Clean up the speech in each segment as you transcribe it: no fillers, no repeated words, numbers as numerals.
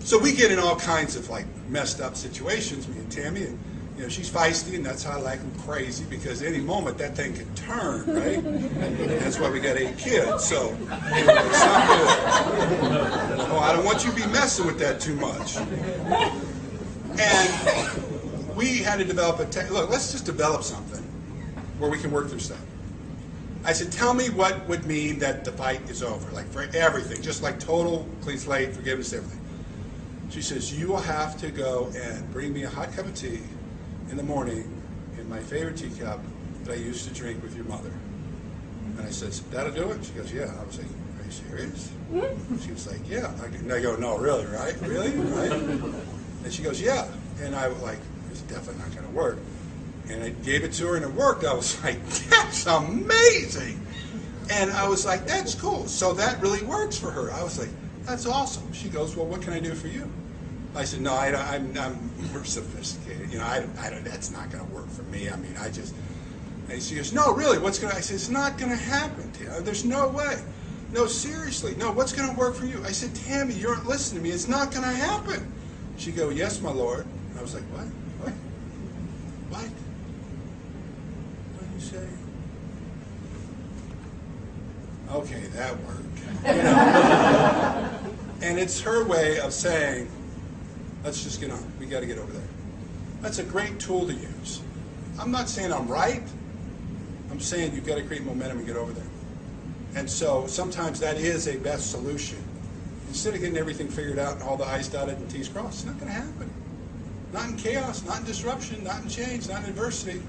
So we get in all kinds of like messed up situations, me and Tammy, and she's feisty, and that's how I like them, crazy, because any moment that thing could turn, right? And that's why we got 8 kids, so it's not good. Oh, I don't want you to be messing with that too much. And we had to develop look, let's just develop something where we can work through stuff. I said, tell me what would mean that the fight is over, like for everything, just like total clean slate, forgiveness, everything. She says, you will have to go and bring me a hot cup of tea in the morning in my favorite teacup that I used to drink with your mother. And I said, that'll do it? She goes, yeah. I was like, are you serious? She was like, yeah. And I go, no, really, right? Really, right? And she goes, yeah. And I was like, it's definitely not going to work. And I gave it to her and it worked. I was like, that's amazing. And I was like, that's cool. So that really works for her. I was like, that's awesome. She goes, well, what can I do for you? I said, no, I'm more sophisticated. That's not going to work for me. I mean, and she goes, no, really, what's going to, I said, it's not going to happen, Tim. There's no way. No, seriously, no, what's going to work for you? I said, Tammy, you aren't listening to me. It's not going to happen. She goes, yes, my Lord. And I was like, what? What? What? What do you say? Okay, that worked. And it's her way of saying, let's just get on. We got to get over there. That's a great tool to use. I'm not saying I'm right. I'm saying you've got to create momentum and get over there. And so sometimes that is a best solution. Instead of getting everything figured out and all the I's dotted and T's crossed, it's not going to happen. Not in chaos, not in disruption, not in change, not in adversity.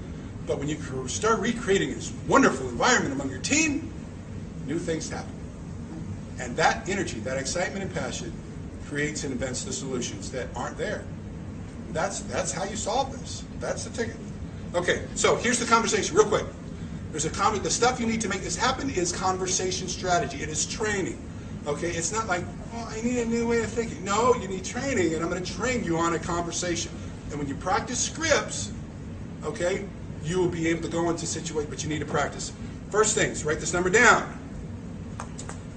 But when you start recreating this wonderful environment among your team, new things happen. And that energy, that excitement and passion creates and invents the solutions that aren't there. That's how you solve this. That's the ticket. Okay, so here's the conversation real quick. The stuff you need to make this happen is conversation strategy. It is training. Okay, it's not like, oh, I need a new way of thinking. No, you need training, and I'm going to train you on a conversation. And when you practice scripts, okay, you will be able to go into situations, but you need to practice. First things, write this number down.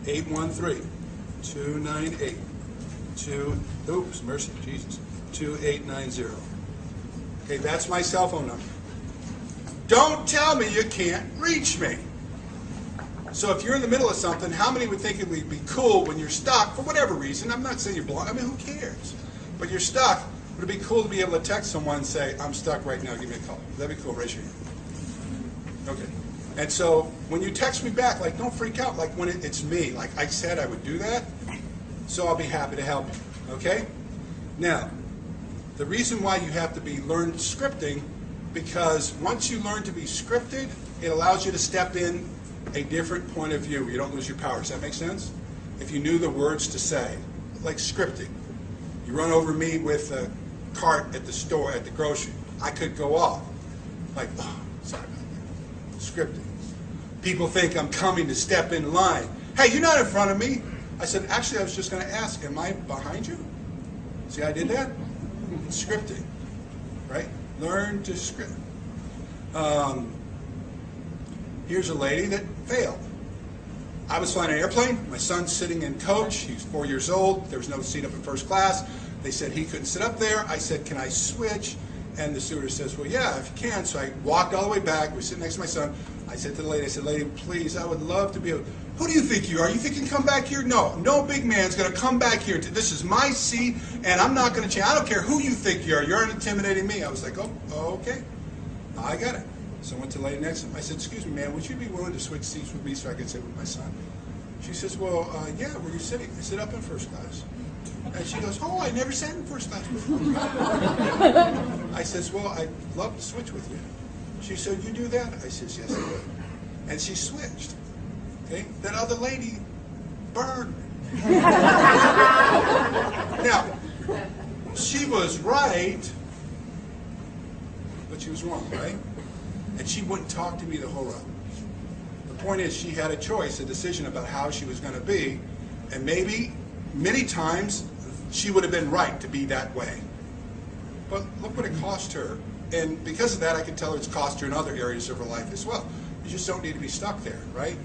813-298. Oops, mercy, Jesus. 2890. Okay, that's my cell phone number. Don't tell me you can't reach me. So if you're in the middle of something, how many would think it would be cool when you're stuck, for whatever reason, I'm not saying you're blind, I mean, who cares? But you're stuck, would it be cool to be able to text someone and say, I'm stuck right now, give me a call? That'd be cool, raise your hand. Okay. And so when you text me back, like, don't freak out, like when it's me. Like I said I would do that, so I'll be happy to help you, okay? Now, the reason why you have to learn scripting, because once you learn to be scripted, it allows you to step in a different point of view. You don't lose your power. Does that make sense? If you knew the words to say, like scripting. You run over me with a cart at the store, at the grocery. I could go off. Like, oh, sorry about that. Scripting. People think I'm coming to step in line. Hey, you're not in front of me. I said, actually, I was just going to ask, am I behind you? See how I did that? It's scripting, right? Learn to script. Here's a lady that failed. I was flying an airplane. My son's sitting in coach. He's 4 years old. There was no seat up in first class. They said he couldn't sit up there. I said, can I switch? And the stewardess says, well, yeah, if you can. So I walked all the way back. We're sitting next to my son. I said to the lady, I said, lady, please, I would love to be able. Who do you think you are? You think you can come back here? No, no big man's going to come back here. This is my seat, and I'm not going to change. I don't care who you think you are. You're intimidating me. I was like, oh, okay. I got it. So I went to the lady next to him. I said, excuse me, ma'am, would you be willing to switch seats with me so I could sit with my son? She says, well, yeah, where are you sitting? I sit up in first class. And she goes, oh, I never sat in first class before. I says, well, I'd love to switch with you. She said, you do that? I says, yes, I would. And she switched. Okay? That other lady burned me. Now, she was right, but she was wrong, right? And she wouldn't talk to me the whole ride. The point is, she had a choice, a decision about how she was going to be, and maybe, many times, she would have been right to be that way. But look what it cost her. And because of that, I can tell her it's cost her in other areas of her life as well. You just don't need to be stuck there, right?